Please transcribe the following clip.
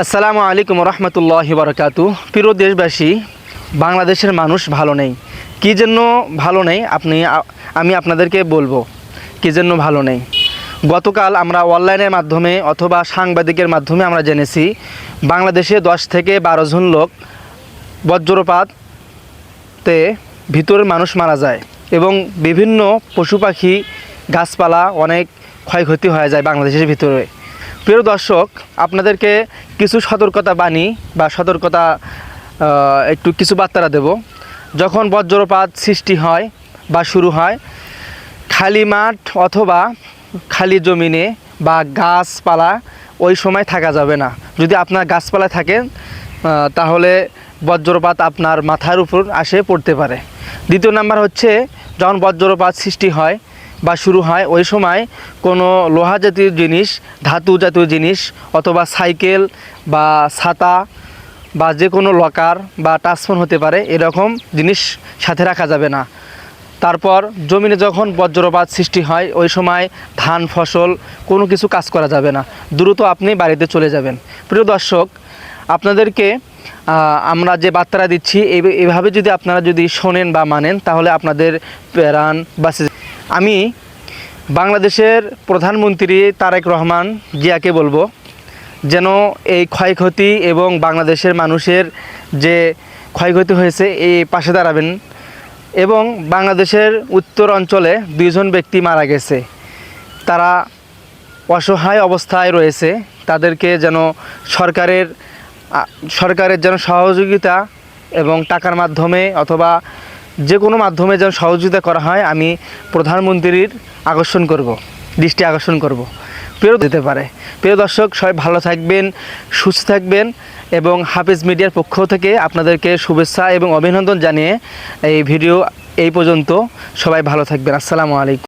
আসসালামু আলাইকুম রহমতুল্লাহি বারাকাতু। প্রিয় দেশবাসী, বাংলাদেশের মানুষ ভালো নেই। কী জন্য ভালো নেই আমি আপনাদেরকে বলবো কী জন্য ভালো নেই। গতকাল আমরা অনলাইনের মাধ্যমে অথবা সাংবাদিকের মাধ্যমে আমরা জেনেছি বাংলাদেশে 10 থেকে 12 জন লোক বজ্রপাতে ভিতরের মানুষ মারা যায় এবং বিভিন্ন পশু পাখি গাছপালা অনেক ক্ষয়ক্ষতি হয়ে যায় বাংলাদেশের ভিতরে। প্রিয় দর্শক, আপনাদেরকে কিছু সতর্কতা বাণী বা সতর্কতা কিছু বার্তা দেব। যখন বজ্রপাত সৃষ্টি হয় বা শুরু হয়, খালি মাঠ অথবা খালি জমিনে বা গাছপালা ওই সময় থাকা যাবে না। যদি আপনার গাছপালা থাকেন তাহলে বজ্রপাত আপনার মাথার উপর পড়তে পারে। দ্বিতীয় নাম্বার হচ্ছে, যখন বজ্রপাত সৃষ্টি হয় বা শুরু হয় ওই সময় কোনো লোহা জাতীয় জিনিস, ধাতু জাতীয় জিনিস অথবা সাইকেল বা ছাতা বা যে কোনো লকার বা টাচফোন হতে পারে, এরকম জিনিস সাথে রাখা যাবে না। তারপর জমিনে যখন বজ্রপাত সৃষ্টি হয় ওই সময় ধান ফসল কোনো কিছু কাজ করা যাবে না, দ্রুত আপনি বাড়িতে চলে যাবেন। প্রিয় দর্শক, আপনাদেরকে আমরা যে বার্তাটা দিচ্ছি এইভাবে যদি আপনারা শোনেন বা মানেন তাহলে আপনাদের প্রাণ বাঁচে। আমি বাংলাদেশের প্রধানমন্ত্রী তারেক রহমান জিয়াকে বলবো যেন এই ক্ষয়ক্ষতি এবং বাংলাদেশের মানুষের যে ক্ষয়ক্ষতি হয়েছে এই পাশে দাঁড়াবেন। এবং বাংলাদেশের উত্তর অঞ্চলে 2 জন ব্যক্তি মারা গেছে, তারা অসহায় অবস্থায় রয়েছে, তাদেরকে যেন সরকারের যেন সহযোগিতা এবং টাকার মাধ্যমে অথবা যে কোনো মাধ্যমে যেন সহযোগিতা করা হয়, আমি প্রধানমন্ত্রীর দৃষ্টি আকর্ষণ করব। দিতে পারে। প্রিয় দর্শক, সবাই ভালো থাকবেন, সুস্থ থাকবেন এবং হাফেজ মিডিয়ার পক্ষ থেকে আপনাদেরকে শুভেচ্ছা এবং অভিনন্দন জানিয়ে এই ভিডিও এই পর্যন্ত। সবাই ভালো থাকবেন। আসসালামু আলাইকুম।